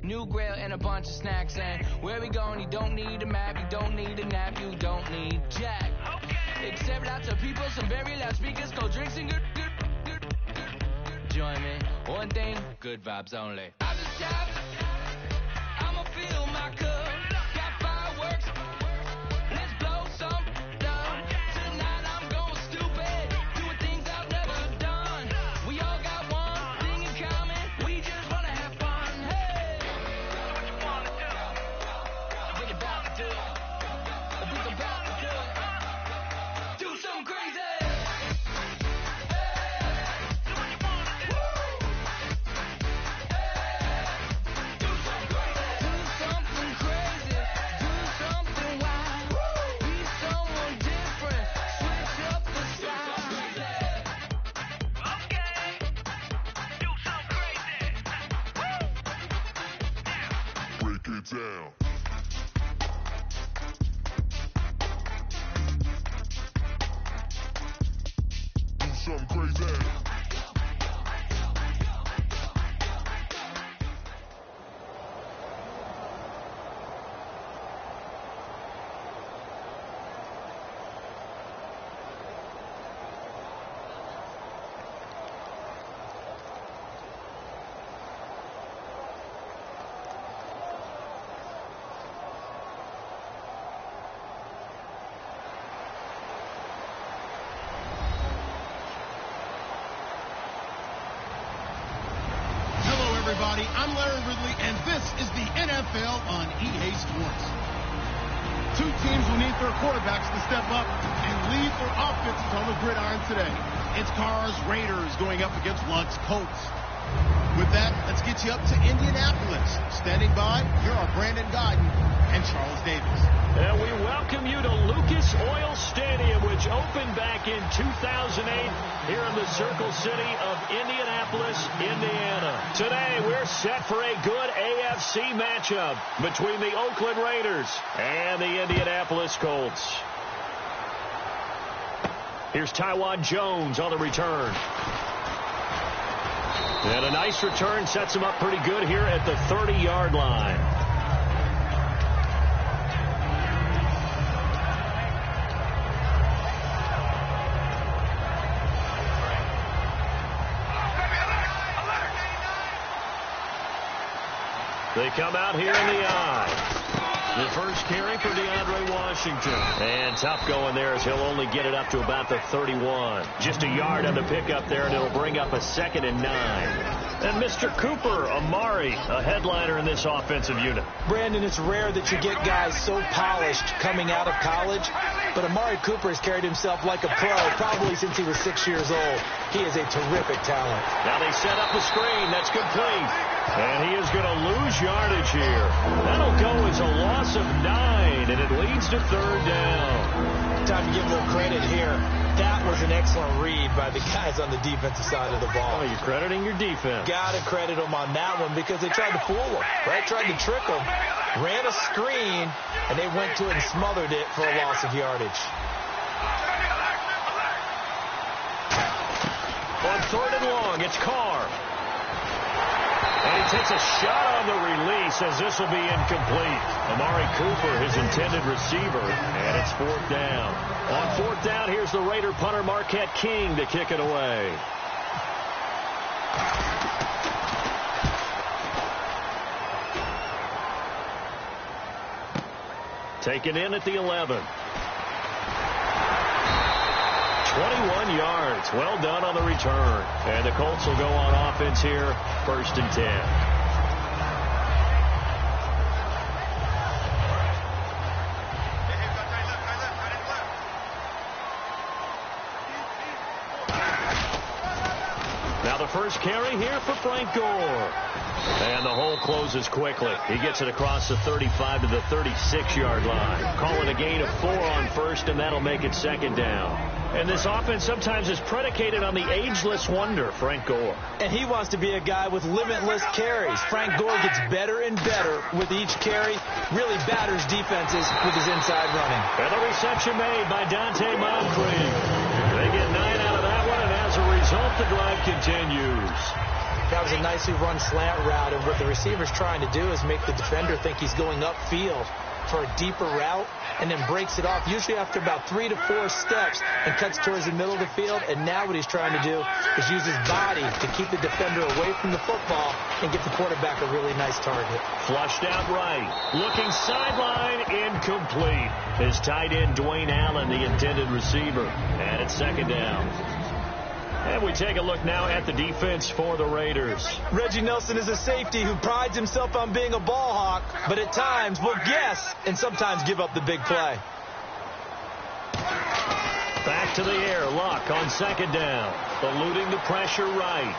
new grill and a bunch of snacks. And where we going, you don't need a map, you don't need a nap, you don't need jack. Except lots of people, some very loud speakers, cold drinks and good. Join me, one thing, good vibes only. I just shout, I'ma fill my cup. Got fireworks, let's blow some down. Tonight I'm going stupid, doing things I've never done. We all got one thing in common, we just wanna have fun. Hey, what you wanna do? I think about to do it. I think I'm about to do it. Do something crazy. Down. Do something crazy. Everybody, I'm Larry Ridley, and this is the NFL on EA Sports. Two teams will need their quarterbacks to step up and lead their offenses on the gridiron today. It's Carr's Raiders going up against Luck's Colts. With that, let's get you up to Indianapolis. Standing by, here are Brandon Godden and Charles Davis. And we welcome you to Lucas Oil Stadium, which opened back in 2008 here in the Circle City of Indianapolis, Indiana. Today, we're set for a good AFC matchup between the Oakland Raiders and the Indianapolis Colts. Here's Taiwan Jones on the return. And a nice return sets him up pretty good here at the 30-yard line. They come out here in the eye. The first carry for DeAndre Washington. And tough going there as he'll only get it up to about the 31. Just a yard on the pickup there, and it'll bring up a 2nd and 9. And Mr. Cooper Amari, a headliner in this offensive unit. Brandon, it's rare that you get guys so polished coming out of college, but Amari Cooper has carried himself like a pro probably since he was 6 years old. He is a terrific talent. Now they set up the screen. That's complete. And he is going to lose yardage here. That'll go as a loss of 9, and it leads to 3rd down. Time to give a little credit here. That was an excellent read by the guys on the defensive side of the ball. Oh, you're crediting your defense. Got to credit them on that one because they tried to fool them, right? Tried to trick them. Ran a screen, and they went to it and smothered it for a loss of yardage. On 3rd and long, it's Carr. And he takes a shot on the release as this will be incomplete. Amari Cooper, his intended receiver, and it's 4th down. On 4th down, here's the Raider punter Marquette King to kick it away. Taken in at the 11. 21 yards. Well done on the return. And the Colts will go on offense here, 1st and 10. Now the first carry here for Frank Gore. And the hole closes quickly. He gets it across the 35 to the 36-yard line. Call it a gain of 4 on 1st, and that'll make it 2nd down. And this offense sometimes is predicated on the ageless wonder, Frank Gore. And he wants to be a guy with limitless carries. Frank Gore gets better and better with each carry. Really batters defenses with his inside running. And the reception made by Dante Moncrief. They get 9 out of that one, and as a result, the drive continues. That was a nicely run slant route, and what the receiver's trying to do is make the defender think he's going upfield for a deeper route, and then breaks it off, usually after about 3 to 4 steps, and cuts towards the middle of the field. And now what he's trying to do is use his body to keep the defender away from the football and get the quarterback a really nice target. Flushed out right. Looking sideline, incomplete. His tight end, Dwayne Allen, the intended receiver. And it's second down. And we take a look now at the defense for the Raiders. Reggie Nelson is a safety who prides himself on being a ball hawk, but at times will guess and sometimes give up the big play. Back to the air. Luck on second down. Eluding the pressure right.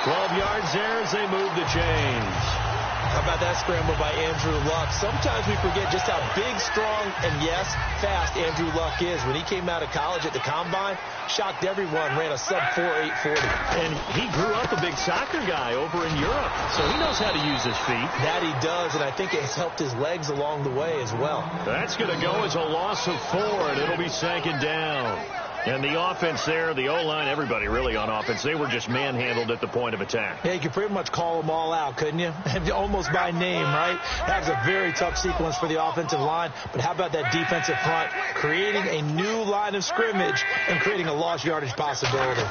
12 yards there as they move the chains. How about that scramble by Andrew Luck? Sometimes we forget just how big, strong, and yes, fast Andrew Luck is. When he came out of college at the Combine, shocked everyone, ran a sub-4 840. And he grew up a big soccer guy over in Europe, so he knows how to use his feet. That he does, and I think it's helped his legs along the way as well. That's going to go as a loss of 4, and it'll be second down. And the offense there, the O-line, everybody really on offense, they were just manhandled at the point of attack. Yeah, you could pretty much call them all out, couldn't you? Almost by name, right? That was a very tough sequence for the offensive line. But how about that defensive front creating a new line of scrimmage and creating a lost yardage possibility?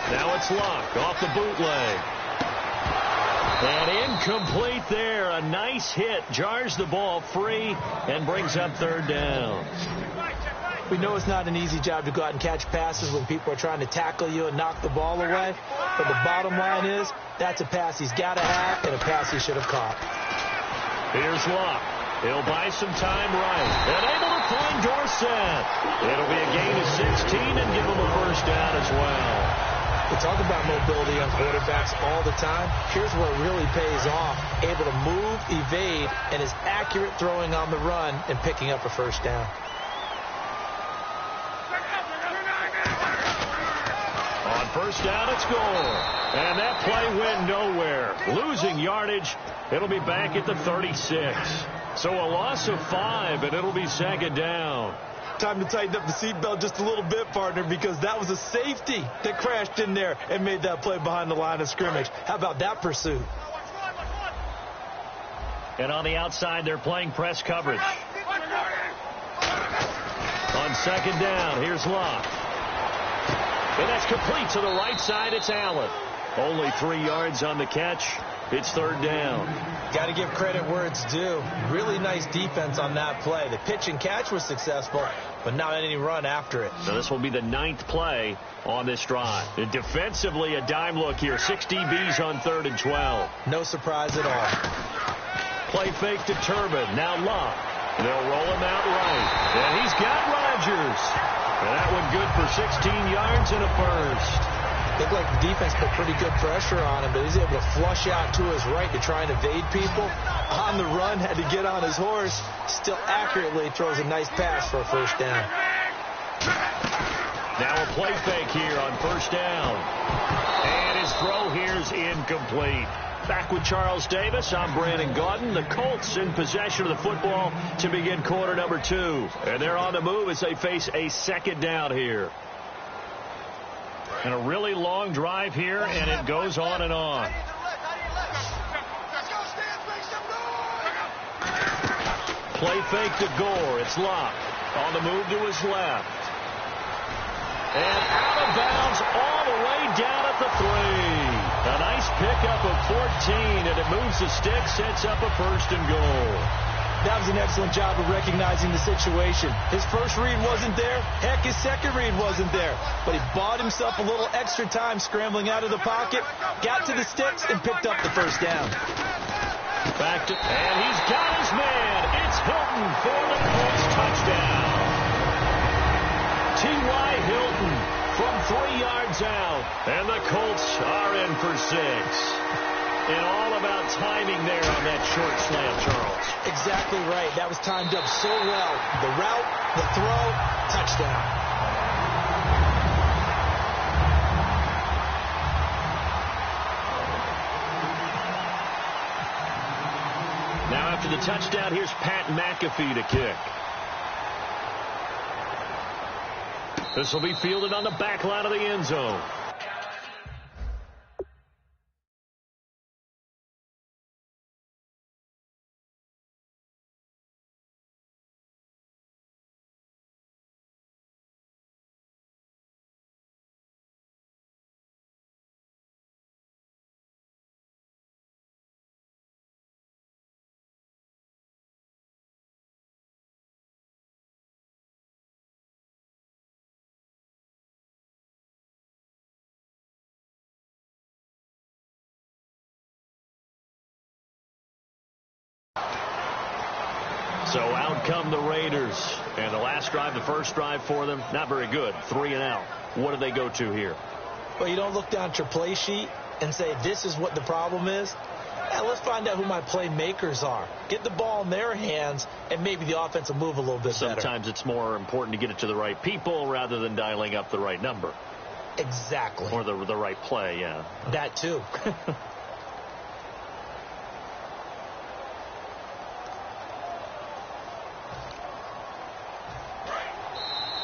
Now it's Luck off the bootleg. And incomplete there. A nice hit. Jars the ball free and brings up third down. We know it's not an easy job to go out and catch passes when people are trying to tackle you and knock the ball away. But the bottom line is, that's a pass he's got to have and a pass he should have caught. Here's Luck. He'll buy some time right. And able to find Dorsett. It'll be a gain of 16 and give him a first down as well. We talk about mobility on quarterbacks all the time. Here's where it really pays off. Able to move, evade, and is accurate throwing on the run and picking up a first down. On first down, it's goal. And that play went nowhere. Losing yardage. It'll be back at the 36. So a loss of 5, and it'll be second down. Time to tighten up the seatbelt just a little bit, partner, because that was a safety that crashed in there and made that play behind the line of scrimmage. How about that pursuit? And on the outside, they're playing press coverage. On second down, here's Luck. And that's complete to the right side. It's Allen. Only 3 yards on the catch. It's third down. Got to give credit where it's due. Really nice defense on that play. The pitch and catch was successful, but not any run after it. So this will be the 9th play on this drive. And defensively, a dime look here. 6 DBs on 3rd and 12. No surprise at all. Play fake to Turbin. Now Luck. They'll roll him out right. And he's got Rodgers. And that one good for 16 yards and a first. Looked like the defense put pretty good pressure on him, but he's able to flush out to his right to try and evade people. On the run, had to get on his horse. Still accurately throws a nice pass for a first down. Now a play fake here on first down. And his throw here is incomplete. Back with Charles Davis, I'm Brandon Gaudin. The Colts in possession of the football to begin quarter number 2. And they're on the move as they face a second down here. And a really long drive here, and it goes on and on. Play fake to Gore. It's Luck. On the move to his left. And out of bounds all the way down at the 3. A nice pickup of 14, and it moves the stick, sets up a first and goal. That was an excellent job of recognizing the situation. His first read wasn't there. Heck, his second read wasn't there. But he bought himself a little extra time scrambling out of the pocket, got to the sticks, and picked up the first down. Back to, and he's got his man. It's Hilton for the Colts touchdown. T.Y. Hilton from 3 yards out. And the Colts are in for 6. And all about timing there on that short slant, Charles. Exactly right. That was timed up so well. The route, the throw, touchdown. Now after the touchdown, here's Pat McAfee to kick. This will be fielded on the back line of the end zone. So out come the Raiders. And the last drive, the first drive for them, not very good. 3 and out. What do they go to here? Well, you don't look down at your play sheet and say, this is what the problem is. Now, let's find out who my playmakers are. Get the ball in their hands, and maybe the offense will move a little bit better. Sometimes it's more important to get it to the right people rather than dialing up the right number. Exactly. Or the right play, yeah. That too.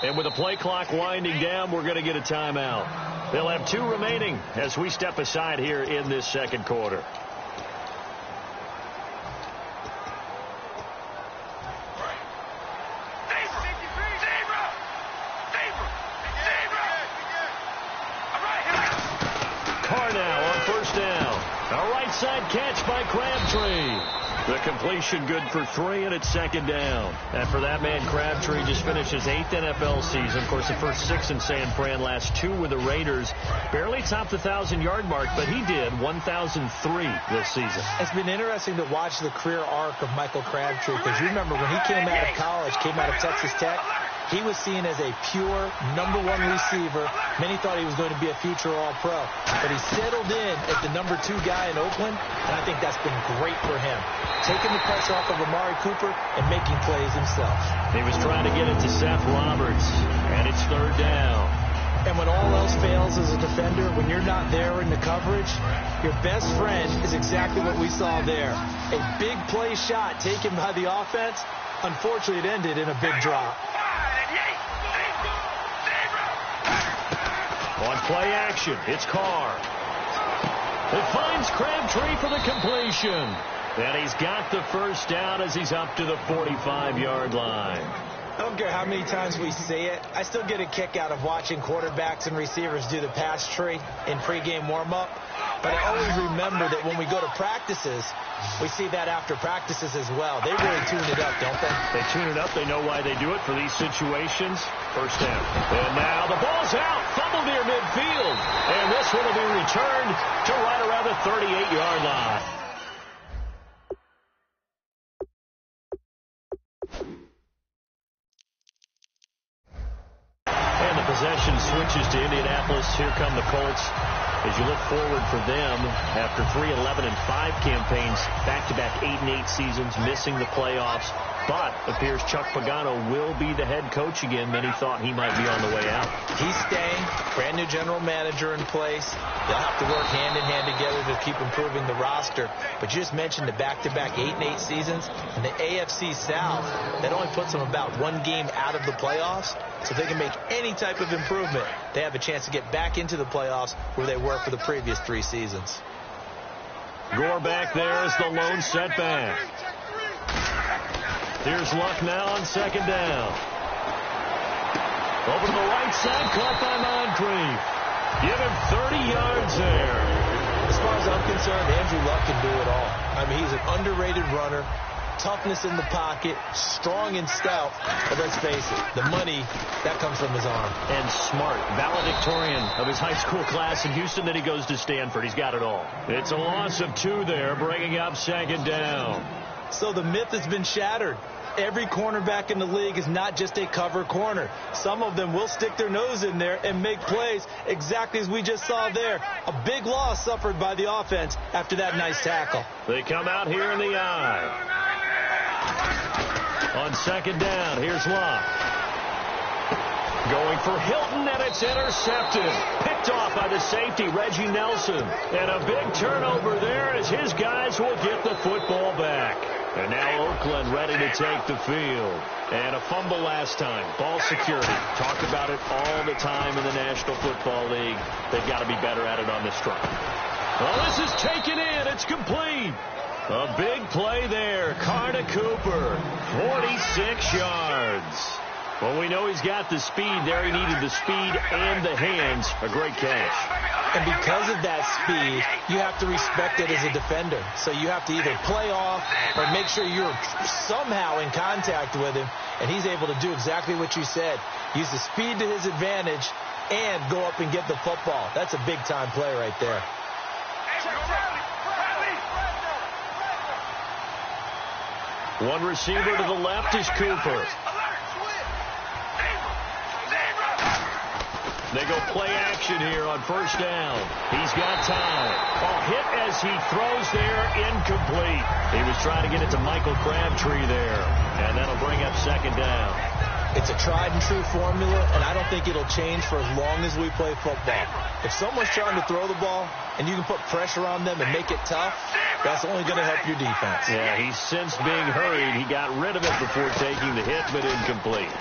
And with the play clock winding down, we're going to get a timeout. They'll have 2 remaining as we step aside here in this second quarter. Side catch by Crabtree. The completion good for 3, and it's second down. And for that man, Crabtree just finished his 8th NFL season. Of course, the first 6 in San Fran, last 2 with the Raiders. Barely topped the 1,000-yard mark, but he did 1,003 this season. It's been interesting to watch the career arc of Michael Crabtree, because you remember when he came out of college, came out of Texas Tech, he was seen as a pure #1 receiver. Many thought he was going to be a future All-Pro. But he settled in as the #2 guy in Oakland, and I think that's been great for him. Taking the pressure off of Amari Cooper and making plays himself. He was trying to get it to Seth Roberts, and it's 3rd down. And when all else fails as a defender, when you're not there in the coverage, your best friend is exactly what we saw there. A big play shot taken by the offense. Unfortunately, it ended in a big drop. On play action, it's Carr. It finds Crabtree for the completion. And he's got the first down as he's up to the 45-yard line. I don't care how many times we say it. I still get a kick out of watching quarterbacks and receivers do the pass tree in pregame warm-up. But I always remember that when we go to practices, we see that after practices as well. They really tune it up, don't they? They tune it up. They know why they do it for these situations. First down. And now the ball's out. Fumble near midfield. And this one will be returned to right around the 38-yard line. And the possession switches to Indianapolis. Here come the Colts. As you look forward for them, after 3 11-5 campaigns, back-to-back 8-8 seasons, missing the playoffs, but appears Chuck Pagano will be the head coach again. Many thought he might be on the way out. He's staying, brand new general manager in place. They'll have to work hand-in-hand together to keep improving the roster. But you just mentioned the back-to-back 8-8 seasons. In the AFC South, that only puts them about 1 game out of the playoffs. So if they can make any type of improvement, they have a chance to get back into the playoffs where they were for the previous 3 seasons. Gore back there is the lone setback. Here's Luck now on second down. Over to the right side, caught by Moncrief. Give him 30 yards there. As far as I'm concerned, Andrew Luck can do it all. I mean, he's an underrated runner. Toughness in the pocket, strong and stout, but let's face it, the money, that comes from his arm. And smart, valedictorian of his high school class in Houston, then he goes to Stanford. He's got it all. It's a loss of 2 there, bringing up second down. So the myth has been shattered. Every cornerback in the league is not just a cover corner. Some of them will stick their nose in there and make plays exactly as we just saw there. A big loss suffered by the offense after that nice tackle. They come out here in the eye. On second down, here's Locke. Going for Hilton, and it's intercepted. Picked off by the safety, Reggie Nelson. And a big turnover there as his guys will get the football back. And now Oakland ready to take the field. And a fumble last time. Ball security. Talk about it all the time in the National Football League. They've got to be better at it on this drive. Well, this is taken in. It's complete. A big play there. Carr to Cooper. 46 yards. Well, we know he's got the speed there. He needed the speed and the hands. A great catch. And because of that speed, you have to respect it as a defender. So you have to either play off or make sure you're somehow in contact with him. And he's able to do exactly what you said. Use the speed to his advantage and go up and get the football. That's a big-time play right there. One receiver to the left is Cooper. They go play action here on first down. He's got time. Hit as he throws there, incomplete. He was trying to get it to Michael Crabtree there, and that'll bring up second down. It's a tried-and-true formula, and I don't think it'll change for as long as we play football. If someone's trying to throw the ball and you can put pressure on them and make it tough, that's only going to help your defense. Yeah, he's since being hurried. He got rid of it before taking the hit, but incomplete.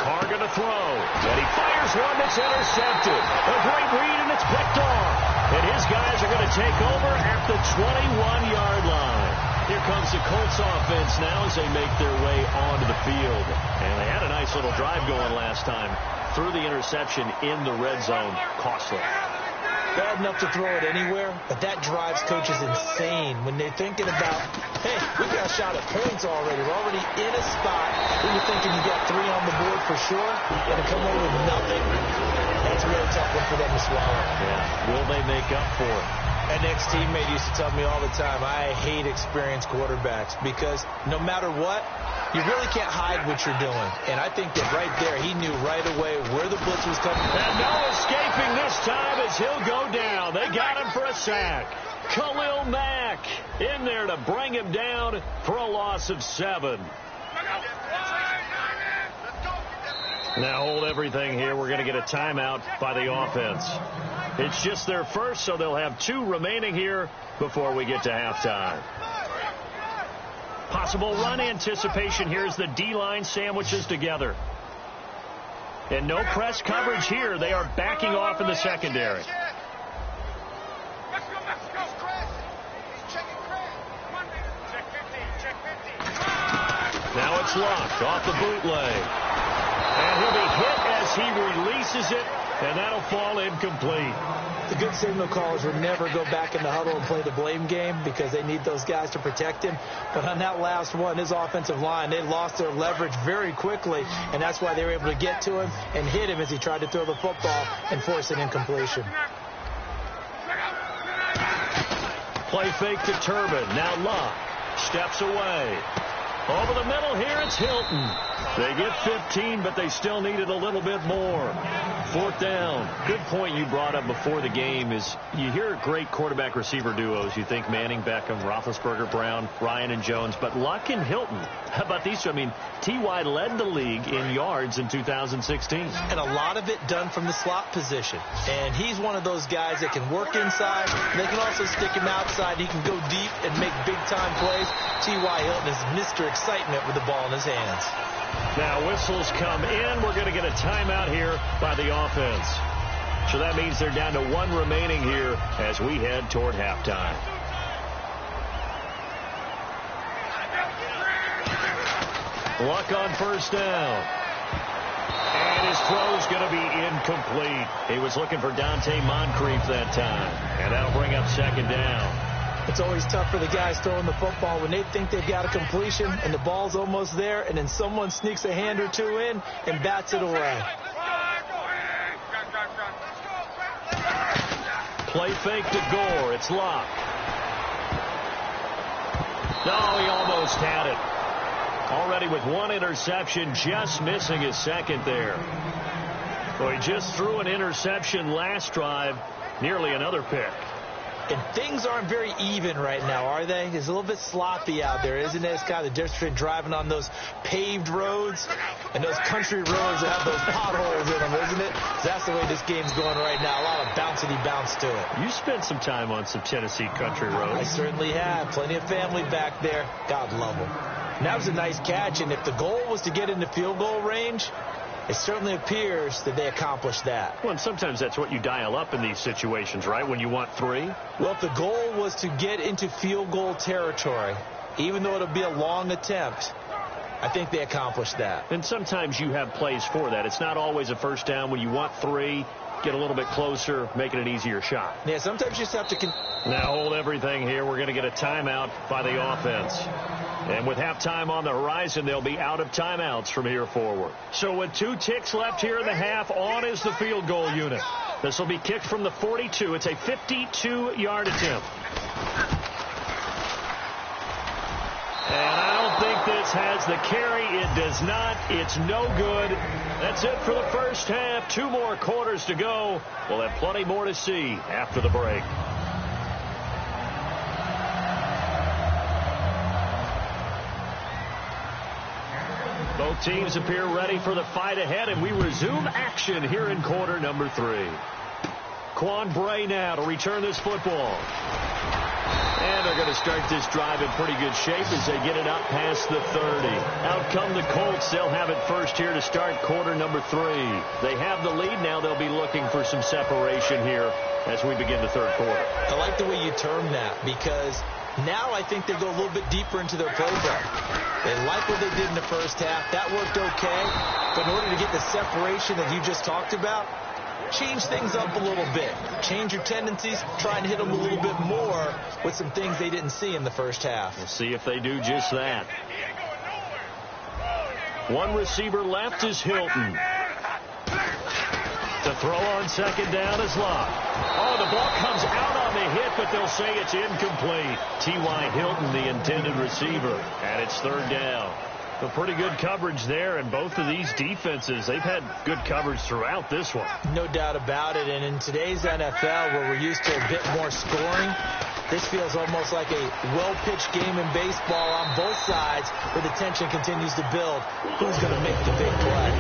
Carr going to throw, and he fires one that's intercepted. A great read, and it's picked off. And his guys are going to take over at the 21-yard line. Here comes the Colts offense now as they make their way onto the field. And they had a nice little drive going last time. Threw the interception in the red zone. Costly. Bad enough to throw it anywhere, but that drives coaches insane when they're thinking about, hey, we got a shot at points already. We're already in a spot where you're thinking you got 3 on the board for sure, and to come away with nothing, that's a really tough one for them to swallow. Yeah. Will they make up for it? An ex-teammate used to tell me all the time, I hate experienced quarterbacks because no matter what, you really can't hide what you're doing. And I think that right there, he knew right away where the blitz was coming from. And no escaping this time as he'll go down. They got him for a sack. Khalil Mack in there to bring him down for a loss of 7. Now hold everything here. We're going to get a timeout by the offense. It's just their first, so they'll have 2 remaining here before we get to halftime. Possible run anticipation here as the D-line sandwiches together. And no press coverage here. They are backing off in the secondary. Now it's locked off the bootleg. And he'll be hit as he releases it, and that'll fall incomplete. The good signal callers would never go back in the huddle and play the blame game because they need those guys to protect him. But on that last one, his offensive line, they lost their leverage very quickly, and that's why they were able to get to him and hit him as he tried to throw the football and force an incompletion. Play fake to Turbin. Now Luck steps away. Over the middle here, it's Hilton. They get 15, but they still needed a little bit more. 4th down. Good point you brought up before the game is you hear great quarterback-receiver duos. You think Manning, Beckham, Roethlisberger, Brown, Ryan, and Jones. But Luck and Hilton, how about these two? I mean, T.Y. led the league in yards in 2016. And a lot of it done from the slot position. And he's one of those guys that can work inside. They can also stick him outside. He can go deep and make big-time plays. T.Y. Hilton is Mr. Excitement with the ball in his hands. Now whistles come in. We're going to get a timeout here by the offense. So that means they're down to 1 remaining here as we head toward halftime. Luck on first down. And his throw's going to be incomplete. He was looking for Dante Moncrief that time. And that'll bring up second down. It's always tough for the guys throwing the football when they think they've got a completion and the ball's almost there, and then someone sneaks a hand or 2 in and bats it away. Play fake to Gore. It's Luck. No, he almost had it. Already with 1 interception, just missing his second there. Well, he just threw an interception last drive, nearly another pick. And things aren't very even right now, are they? It's a little bit sloppy out there, isn't it? It's kind of the difference between driving on those paved roads and those country roads that have those potholes in them, isn't it? That's the way this game's going right now. A lot of bouncy bounce to it. You spent some time on some Tennessee country roads. I certainly have. Plenty of family back there. God love them. And that was a nice catch, and if the goal was to get into field goal range, it certainly appears that they accomplished that. Well, and sometimes that's what you dial up in these situations, right, when you want 3? Well, if the goal was to get into field goal territory, even though it'll be a long attempt, I think they accomplished that. And sometimes you have plays for that. It's not always a first down. When you want 3, get a little bit closer, make it an easier shot. Yeah, sometimes you just have to... Now hold everything here. We're going to get a timeout by the offense. And with halftime on the horizon, they'll be out of timeouts from here forward. So with 2 ticks left here in the half, on is the field goal unit. This will be kicked from the 42. It's a 52-yard attempt. And I don't finds the carry. It does not. It's no good. That's it for the first half. 2 more quarters to go. We'll have plenty more to see after the break. Both teams appear ready for the fight ahead, and we resume action here in quarter number 3. Quan Bray now to return this football. And they're going to start this drive in pretty good shape as they get it up past the 30. Out come the Colts. They'll have it first here to start quarter number 3. They have the lead. Now they'll be looking for some separation here as we begin the third quarter. I like the way you term that, because now I think they go a little bit deeper into their playbook. They like what they did in the first half. That worked okay. But in order to get the separation that you just talked about, change things up a little bit. Change your tendencies. Try and hit them a little bit more with some things they didn't see in the first half. We'll see if they do just that. One receiver left is Hilton. To throw on second down is Locke. Oh, the ball comes out on the hit, but they'll say it's incomplete. T.Y. Hilton, the intended receiver, and it's third down. So pretty good coverage there, and both of these defenses, they've had good coverage throughout this one. No doubt about it, and in today's NFL, where we're used to a bit more scoring, this feels almost like a well-pitched game in baseball on both sides, where the tension continues to build. Who's going to make the big play?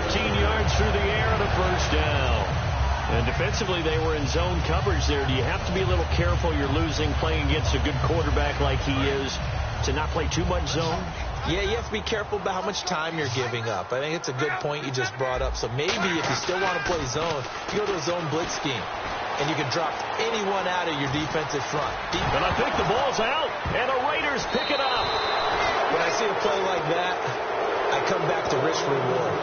15 yards through the air and a first down. And defensively, they were in zone coverage there. Do you have to be a little careful? You're losing, playing against a good quarterback like he is, to not play too much zone? Yeah, you have to be careful about how much time you're giving up. I think it's a good point you just brought up. So maybe if you still want to play zone, you go to a zone blitz scheme, and you can drop anyone out of your defensive front. And I think the ball's out, and the Raiders pick it up. When I see a play like that, I come back to risk reward.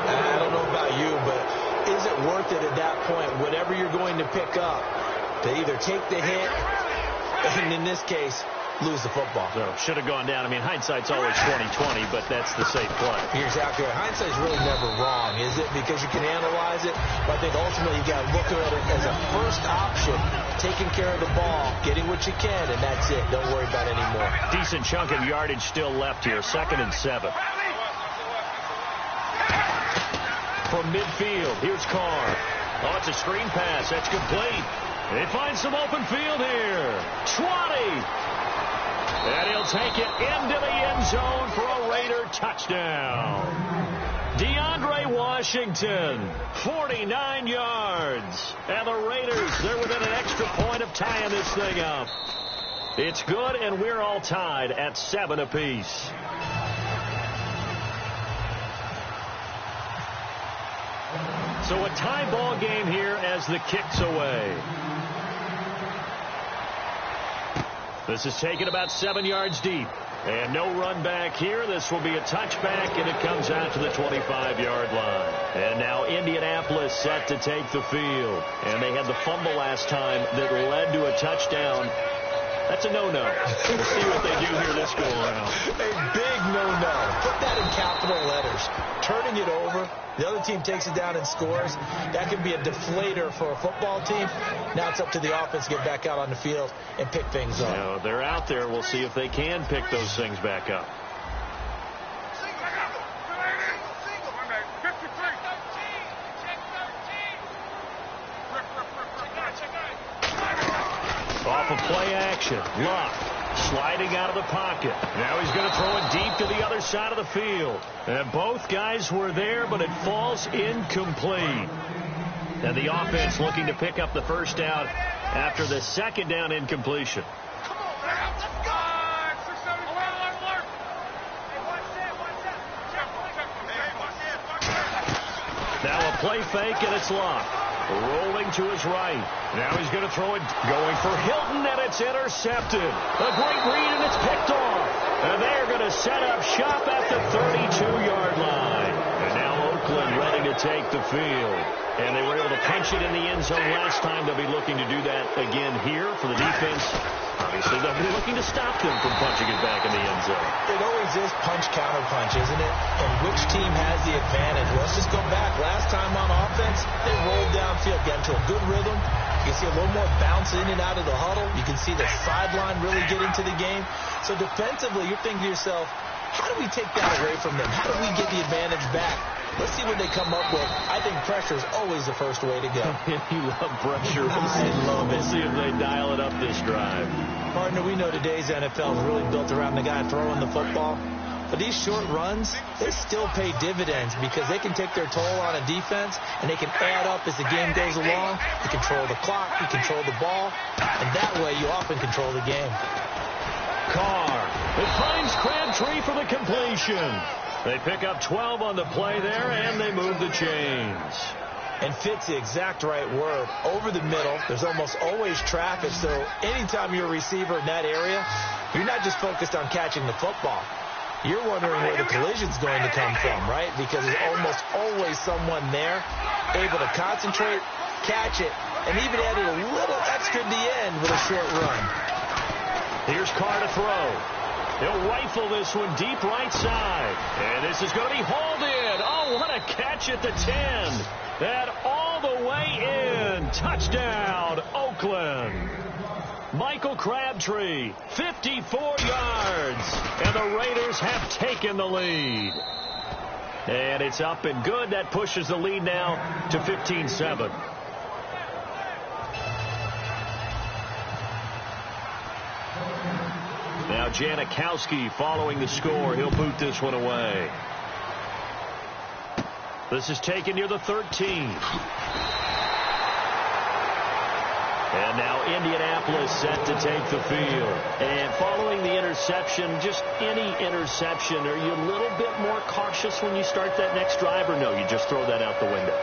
I don't know about you, but is it worth it at that point, whatever you're going to pick up, to either take the hit, and in this case, lose the football? So should have gone down. I mean, hindsight's always 20/20, but that's the safe play. You're exactly right. Hindsight's really never wrong, is it? Because you can analyze it, but I think ultimately you got to look at it as a first option, taking care of the ball, getting what you can, and that's it. Don't worry about any more. Decent chunk of yardage still left here. 2nd and 7. From midfield, here's Carr. Oh, it's a screen pass. That's complete. They find some open field here. 20. And he'll take it into the end zone for a Raider touchdown. DeAndre Washington, 49 yards. And the Raiders, they're within an extra point of tying this thing up. It's good, and we're all tied at 7 apiece. So a tie ball game here as the kick's away. This is taken about 7 yards deep. And no run back here. This will be a touchback, and it comes out to the 25-yard line. And now Indianapolis set to take the field. And they had the fumble last time that led to a touchdown. That's a no-no. We'll see what they do here this go around. A big no-no. Put that in capital letters. Turning it over. The other team takes it down and scores. That can be a deflator for a football team. Now it's up to the offense to get back out on the field and pick things up. You know, they're out there. We'll see if they can pick those things back up. Off of play action. Locke sliding out of the pocket. Now he's going to throw it deep to the other side of the field. And both guys were there, but it falls incomplete. And the offense looking to pick up the first down after the second down incompletion. Now a play fake, and it's Locke. Rolling to his right. Now he's going to throw it, going for Hilton, and it's intercepted. A great read, and it's picked off. And they're going to set up shop at the 32-yard line. And now Oakland ready to take the field. And they were able to punch it in the end zone last time. They'll be looking to do that again here for the defense. Obviously, they'll be looking to stop them from punching it back in the end zone. It always is punch-counter-punch, isn't it? And which team has the advantage? Let's just go back. Last time on offense, they rolled downfield, got into a good rhythm. You can see a little more bounce in and out of the huddle. You can see the sideline really get into the game. So defensively, you're thinking to yourself, how do we take that away from them? How do we get the advantage back? Let's see what they come up with. I think pressure is always the first way to go. You love pressure. I love it. See if they dial it up this drive. Partner, we know today's NFL is really built around the guy throwing the football. But these short runs, they still pay dividends because they can take their toll on a defense, and they can add up as the game goes along. You control the clock, you control the ball, and that way you often control the game. Carr. It finds Crabtree for the completion. They pick up 12 on the play there, and they move the chains. And fit's the exact right word. Over the middle, there's almost always traffic, so anytime you're a receiver in that area, you're not just focused on catching the football. You're wondering where the collision's going to come from, right? Because there's almost always someone there able to concentrate, catch it, and even added a little extra at the end with a short run. Here's Carr to throw. He'll rifle this one deep right side. And this is going to be hauled in. Oh, what a catch at the 10. And all the way in. Touchdown, Oakland. Michael Crabtree, 54 yards. And the Raiders have taken the lead. And it's up and good. That pushes the lead now to 15-7. Now Janikowski following the score. He'll boot this one away. This is taken near the 13. And now Indianapolis set to take the field. And following the interception, just any interception, are you a little bit more cautious when you start that next drive, or no, you just throw that out the window?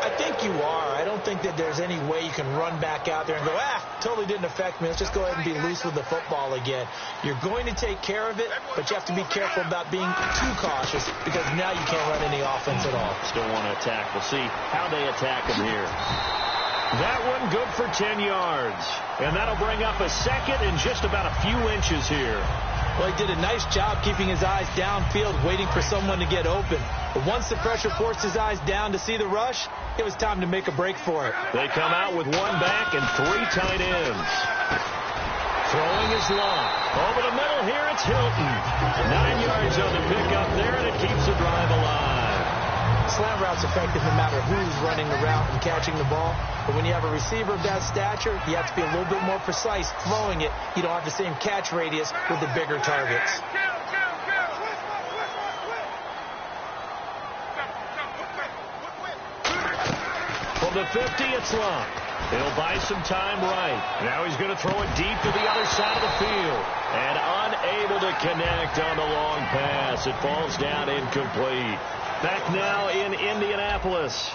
I think you are. I don't think that there's any way you can run back out there and go, totally didn't affect me. Let's just go ahead and be loose with the football again. You're going to take care of it, but you have to be careful about being too cautious because now you can't run any offense at all. Still want to attack. We'll see how they attack him here. That one good for 10 yards. And that'll bring up a second and just about a few inches here. Well, he did a nice job keeping his eyes downfield, waiting for someone to get open. But once the pressure forced his eyes down to see the rush, it was time to make a break for it. They come out with one back and 3 tight ends. Throwing is Locke. Over the middle here, it's Hilton. 9 yards on the pickup there, and it keeps the drive alive. Slant route's effective no matter who's running the route and catching the ball. But when you have a receiver of that stature, you have to be a little bit more precise throwing it. You don't have the same catch radius with the bigger targets. From the 50, it's Locke. He'll buy some time right. Now he's going to throw it deep to the other side of the field. And unable to connect on the long pass. It falls down incomplete. Back now in Indianapolis.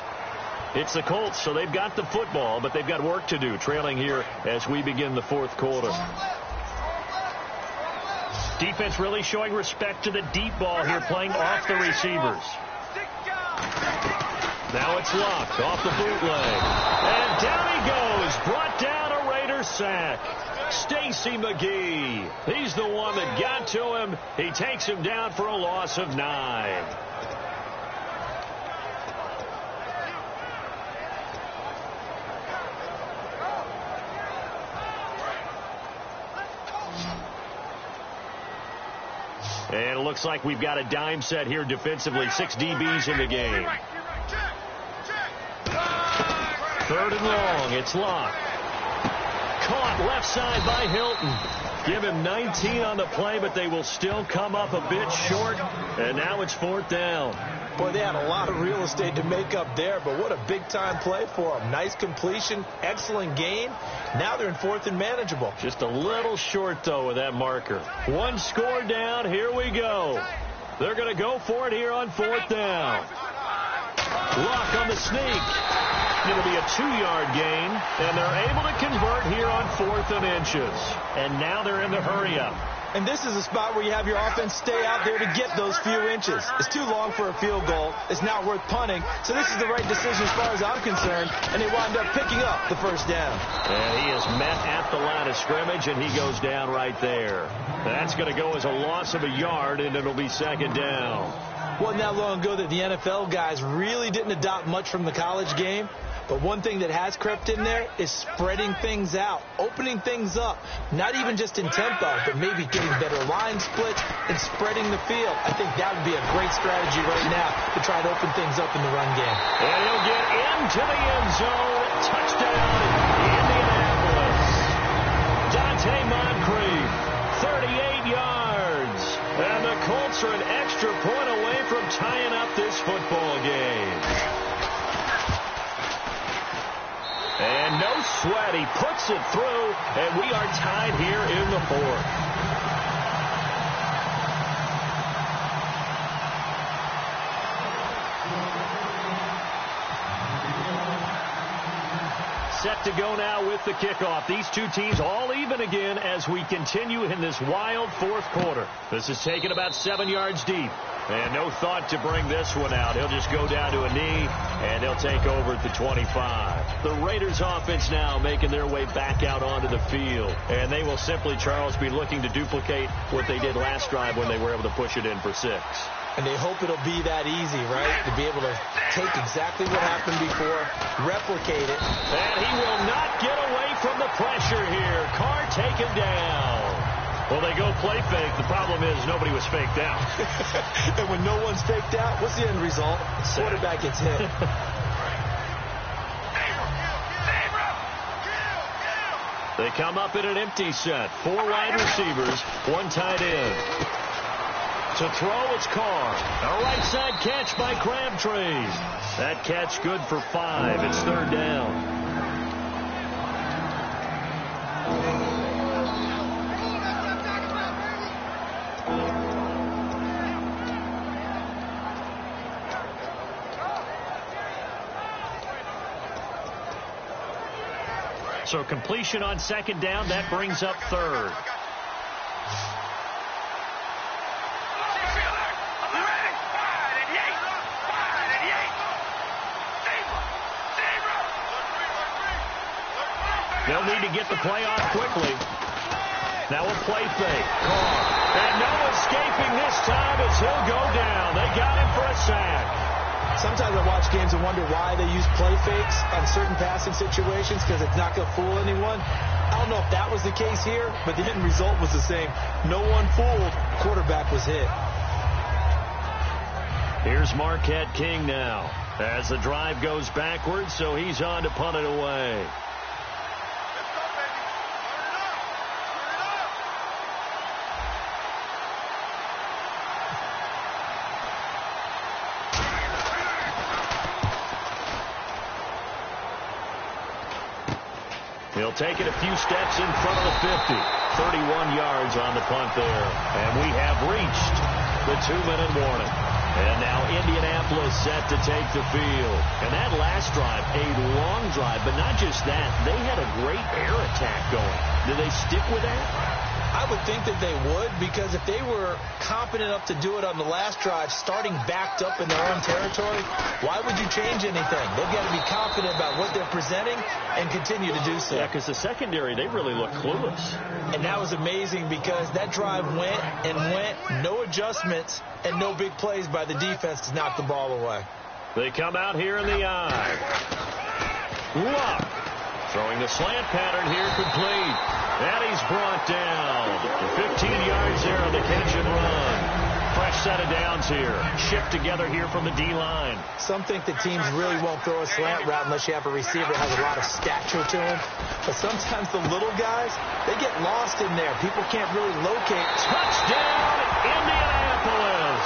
It's the Colts, so they've got the football, but they've got work to do, trailing here as we begin the fourth quarter. Defense really showing respect to the deep ball here, playing off the receivers. Now it's Locke off the bootleg. And down he goes. Brought down a Raider sack. Stacy McGee. He's the one that got to him. He takes him down for a loss of 9. And it looks like we've got a dime set here defensively. 6 DBs in the game. 3rd and long. It's Locke. Caught left side by Hilton. Give him 19 on the play, but they will still come up a bit short. And now it's 4th down. Boy, they had a lot of real estate to make up there, but what a big-time play for them. Nice completion, excellent gain. Now they're in 4th and manageable. Just a little short, though, with that marker. 1 score down. Here we go. They're going to go for it here on 4th down. Locke on the sneak. It'll be a 2-yard gain, and they're able to convert here on 4th and inches. And now they're in the hurry-up. And this is a spot where you have your offense stay out there to get those few inches. It's too long for a field goal. It's not worth punting. So this is the right decision as far as I'm concerned. And they wind up picking up the 1st down. And he is met at the line of scrimmage, and he goes down right there. That's going to go as a loss of a yard, and it'll be 2nd down. Wasn't that long ago that the NFL guys really didn't adopt much from the college game. But one thing that has crept in there is spreading things out, opening things up, not even just in tempo, but maybe getting better line splits and spreading the field. I think that would be a great strategy right now to try to open things up in the run game. And he'll get into the end zone. Touchdown, Indianapolis. Dante Moncrief, 38 yards. And the Colts are an extra point away from tying up this football game. And no sweat, he puts it through, and we are tied here in the fourth. Set to go now with the kickoff. These two teams all even again as we continue in this wild fourth quarter. This is taken about 7 yards deep. And no thought to bring this one out. He'll just go down to a knee, and they'll take over at the 25. The Raiders offense now making their way back out onto the field. And they will simply, Charles, be looking to duplicate what they did last drive when they were able to push it in for 6. And they hope it'll be that easy, right? To be able to take exactly what happened before, replicate it. And he will not get away from the pressure here. Carr taken down. Well, they go play fake. The problem is nobody was faked out. And when no one's faked out, what's the end result? Quarterback gets hit. They come up in an empty set. 4 wide receivers, 1 tight end. To throw, it's Carr. A right side catch by Crabtree. That catch good for 5. It's 3rd down. So completion on 2nd down. That brings up 3rd. They'll need to get the play off quickly. Now a play fake. Carr. And no escaping this time as he'll go down. They got him for a sack. Sometimes I watch games and wonder why they use play fakes on certain passing situations because it's not going to fool anyone. I don't know if that was the case here, but the end result was the same. No one fooled. Quarterback was hit. Here's Marquette King now as the drive goes backwards, so he's on to punt it away. He'll take it a few steps in front of the 50. 31 yards on the punt there. And we have reached the 2-minute warning. And now Indianapolis set to take the field. And that last drive, a long drive, but not just that. They had a great air attack going. Did they stick with that? I would think that they would, because if they were confident enough to do it on the last drive, starting backed up in their own territory, why would you change anything? They've got to be confident about what they're presenting and continue to do so. Yeah, because the secondary, they really look clueless. And that was amazing because that drive went and went, no adjustments and no big plays by the defense to knock the ball away. They come out here in the eye. Luck. Throwing the slant pattern here complete. And he's brought down. 15 yards there on the catch and run. Fresh set of downs here. Shift together here from the D-line. Some think that teams really won't throw a slant route unless you have a receiver that has a lot of stature to him. But sometimes the little guys, they get lost in there. People can't really locate. Touchdown, Indianapolis.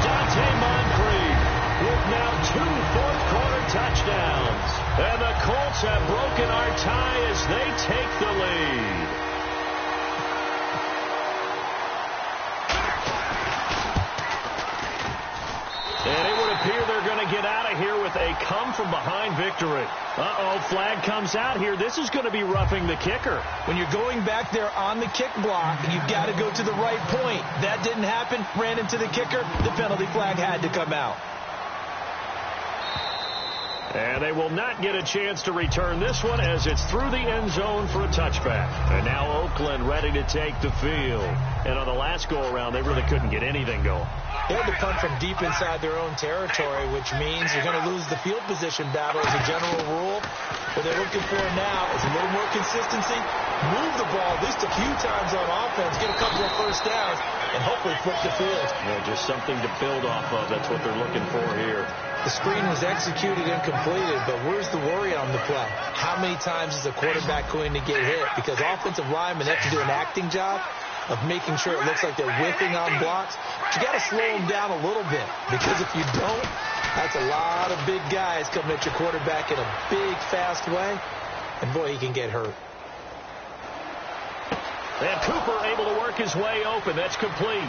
Dante Moncrief with now 2 fourth-quarter touchdowns. And the Colts have broken our tie as they take the lead. And it would appear they're going to get out of here with a come-from-behind victory. Uh-oh, flag comes out here. This is going to be roughing the kicker. When you're going back there on the kick block, you've got to go to the right point. That didn't happen. Ran into the kicker. The penalty flag had to come out. And they will not get a chance to return this one as it's through the end zone for a touchback. And now Oakland ready to take the field. And on the last go-around, they really couldn't get anything going. They had to punt from deep inside their own territory, which means you're going to lose the field position battle as a general rule. What they're looking for now is a little more consistency, move the ball at least a few times on offense, get a couple of first downs, and hopefully flip the field. Yeah, just something to build off of. That's what they're looking for here. The screen was executed and completed, but where's the worry on the play? How many times is a quarterback going to get hit? Because offensive linemen have to do an acting job of making sure it looks like they're whiffing on blocks. But you got to slow them down a little bit, because if you don't, that's a lot of big guys coming at your quarterback in a big, fast way, and boy, he can get hurt. And Cooper able to work his way open. That's complete.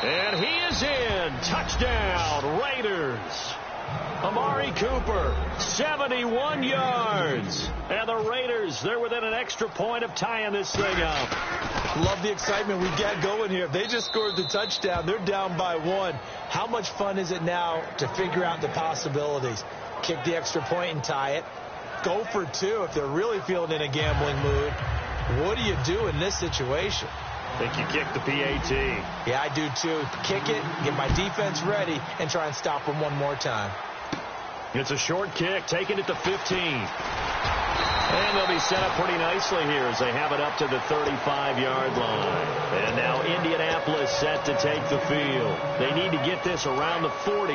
And he is in. Touchdown, Raiders. Amari Cooper, 71 yards. And the Raiders, they're within an extra point of tying this thing up. Love the excitement we got going here. If they just scored the touchdown, they're down by 1. How much fun is it now to figure out the possibilities? Kick the extra point and tie it. Go for 2 if they're really feeling in a gambling mood. What do you do in this situation? I think you kick the PAT. Yeah, I do too. Kick it, get my defense ready, and try and stop them one more time. It's a short kick, taking it to 15. And they'll be set up pretty nicely here as they have it up to the 35-yard line. And now Indianapolis set to take the field. They need to get this around the 40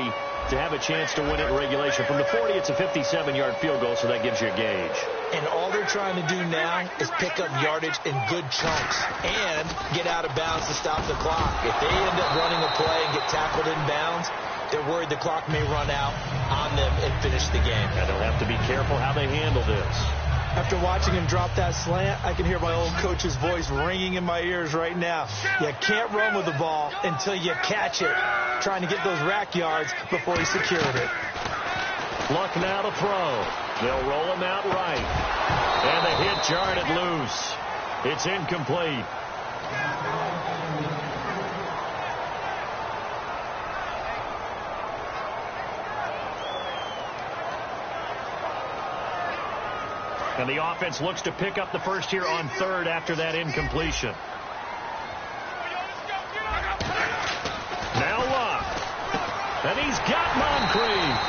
to have a chance to win it in regulation. From the 40, it's a 57-yard field goal, so that gives you a gauge. And all they're trying to do now is pick up yardage in good chunks and get out of bounds to stop the clock. If they end up running a play and get tackled in bounds, they're worried the clock may run out on them and finish the game. And they'll have to be careful how they handle this. After watching him drop that slant, I can hear my old coach's voice ringing in my ears right now. You can't run with the ball until you catch it. Trying to get those rack yards before he secured it. Luck now to throw. They'll roll him out right. And the hit jarred it loose. It's incomplete. And the offense looks to pick up the first here on 3rd after that incompletion. Now Luck. And he's got Moncrief.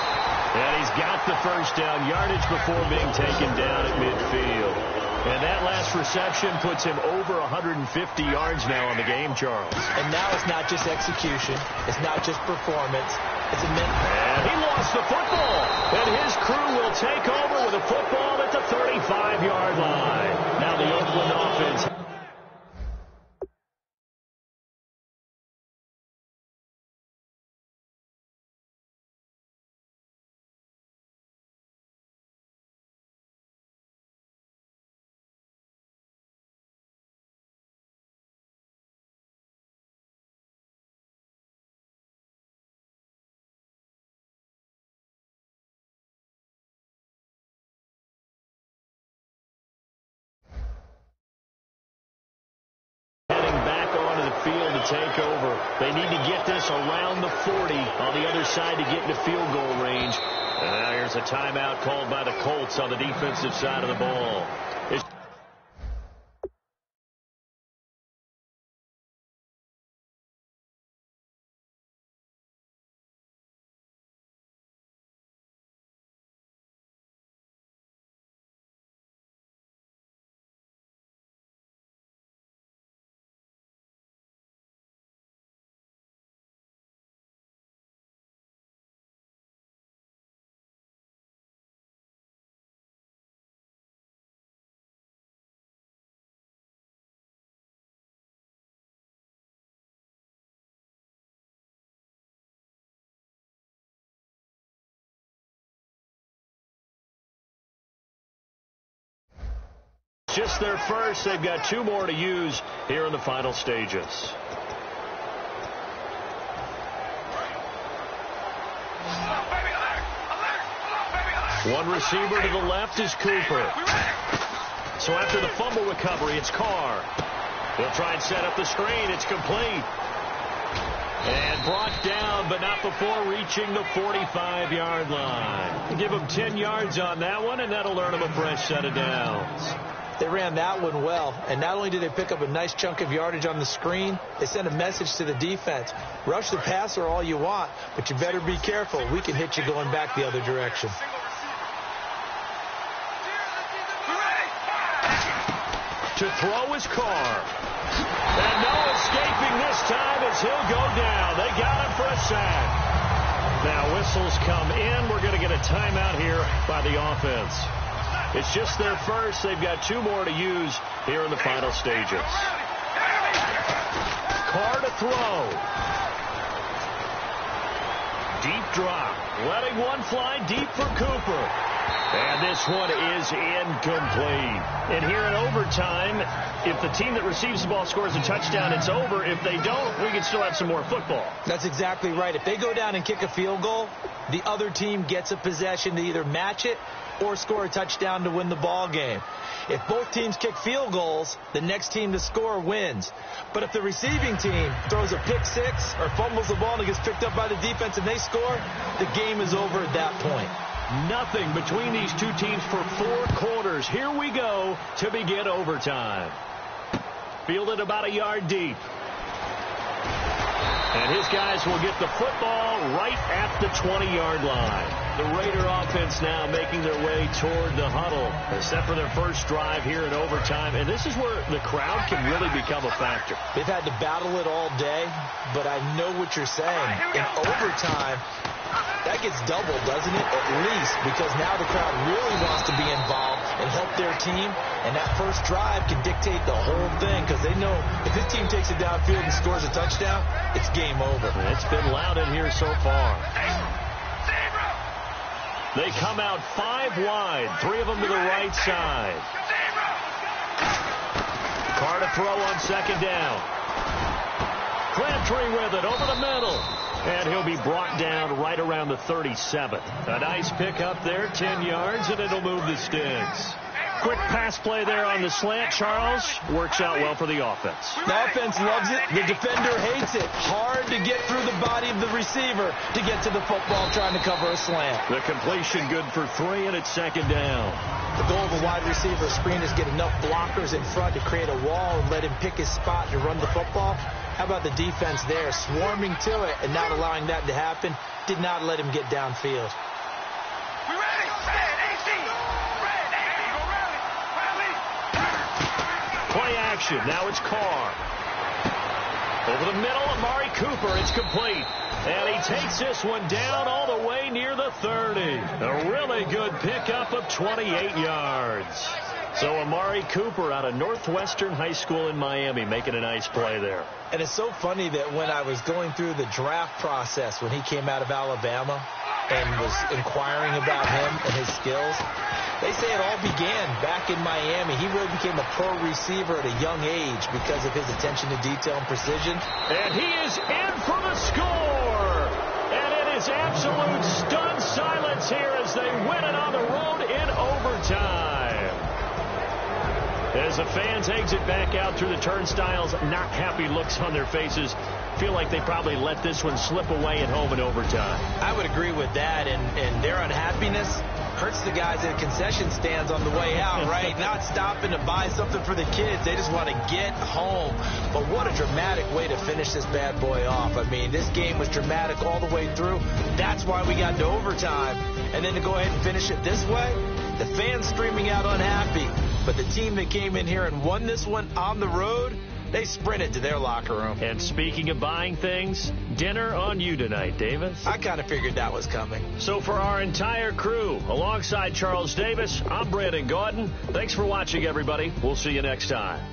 And he's got the first down, yardage before being taken down at midfield. And that last reception puts him over 150 yards now on the game, Charles. And now it's not just execution. It's not just performance. It's a mental. And he lost the football. And his crew will take over with a football at the 35-yard line. Now the Oakland offense. Field to take over. They need to get this around the 40 on the other side to get into field goal range. And now here's a timeout called by the Colts on the defensive side of the ball. Just their first. They've got 2 more to use here in the final stages. One receiver to the left is Cooper. So after the fumble recovery, it's Carr. They'll try and set up the screen. It's complete. And brought down, but not before reaching the 45-yard line. Give them 10 yards on that one, and that'll earn them a fresh set of downs. They ran that one well, and not only did they pick up a nice chunk of yardage on the screen, they sent a message to the defense. Rush the passer all you want, but you better be careful. We can hit you going back the other direction. To throw is Carr. And no escaping this time as he'll go down. They got him for a sack. Now whistles come in. We're going to get a timeout here by the offense. It's just their first. They've got 2 more to use here in the final stages. Carr to throw. Deep drop. Letting one fly deep for Cooper. And this one is incomplete. And here in overtime, if the team that receives the ball scores a touchdown, it's over. If they don't, we can still have some more football. That's exactly right. If they go down and kick a field goal, the other team gets a possession to either match it or score a touchdown to win the ball game. If both teams kick field goals, the next team to score wins. But if the receiving team throws a pick six or fumbles the ball and it gets picked up by the defense and they score, the game is over at that point. Nothing between these two teams for 4 quarters. Here we go to begin overtime. Fielded about a yard deep. And his guys will get the football right at the 20-yard line. The Raider offense now making their way toward the huddle, except for their first drive here in overtime. And this is where the crowd can really become a factor. They've had to battle it all day, but I know what you're saying. In overtime, that gets doubled, doesn't it? At least, because now the crowd really wants to be involved and help their team. And that first drive can dictate the whole thing because they know if this team takes it downfield and scores a touchdown, it's game over. It's been loud in here so far. They come out 5 wide, 3 of them to the right side. Carr to throw on second down. Crabtree with it over the middle. And he'll be brought down right around the 37. A nice pickup there, 10 yards, and it'll move the sticks. Quick pass play there on the slant, Charles. Works out well for the offense. The offense loves it. The defender hates it. Hard to get through the body of the receiver to get to the football trying to cover a slant. The completion good for 3, and it's second down. The goal of a wide receiver screen is get enough blockers in front to create a wall and let him pick his spot to run the football. How about the defense there, swarming to it and not allowing that to happen? Did not let him get downfield. Play action. Now it's Carr. Over the middle, Amari Cooper. It's complete. And he takes this one down all the way near the 30. A really good pickup of 28 yards. So Amari Cooper out of Northwestern High School in Miami making a nice play there. And it's so funny that when I was going through the draft process when he came out of Alabama and was inquiring about him and his skills, they say it all began back in Miami. He really became a pro receiver at a young age because of his attention to detail and precision. And he is in for the score. And it is absolute stunned silence here as they win it on the road in overtime. As the fans exit back out through the turnstiles, not happy looks on their faces. Feel like they probably let this one slip away at home in overtime. I would agree with that, and their unhappiness hurts the guys at concession stands on the way out, right? Not stopping to buy something for the kids. They just want to get home. But what a dramatic way to finish this bad boy off. I mean, this game was dramatic all the way through. That's why we got to overtime. And then to go ahead and finish it this way, the fans screaming out unhappy. But the team that came in here and won this one on the road, they sprinted to their locker room. And speaking of buying things, dinner on you tonight, Davis. I kind of figured that was coming. So for our entire crew, alongside Charles Davis, I'm Brandon Gaudin. Thanks for watching, everybody. We'll see you next time.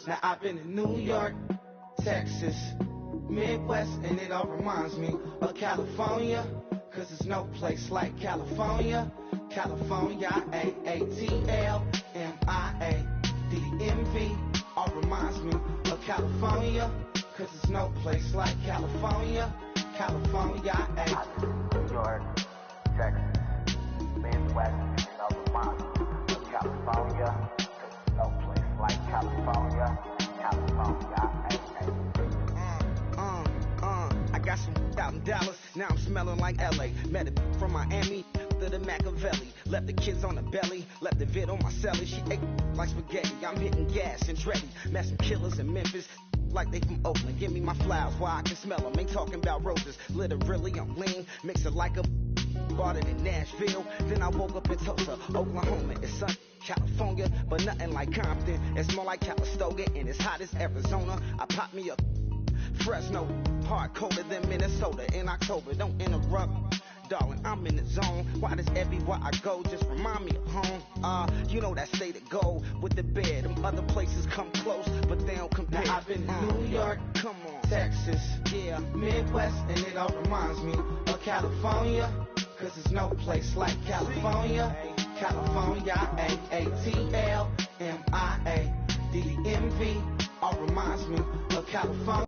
Now I've been in New York, Texas, Midwest, and it all reminds me of California, cause there's no place like California. California, AATLMIA-DMV, all reminds me of California, cause there's no place like California. California, New York, Texas, Midwest, and it all reminds me of California, cause there's no place like California. California, I got some out in Dallas, now I'm smelling like LA. Met it from Miami to the Machiavelli. Left the kids on the belly, left the vid on my celly. She ate like spaghetti, I'm hitting gas and Dreddy. Met some killers in Memphis, like they from Oakland. Give me my flowers while I can smell them. Ain't talking about roses, literally I'm lean. Mix it like a bought it in Nashville. Then I woke up in Tulsa, Oklahoma. It's sunny, California, but nothing like Compton. It's more like Calistoga, and it's hot as Arizona. I pop me a Fresno, hard colder than Minnesota in October. Don't interrupt, darling, I'm in the zone. Why does everywhere I go just remind me of home? You know that state of gold with the bed. Them other places come close, but they don't compare. Now I've been in New York, come on, Texas, yeah, Midwest, and it all reminds me of California, cause there's no place like California. California, AATLMIA-DMV, all reminds me of California.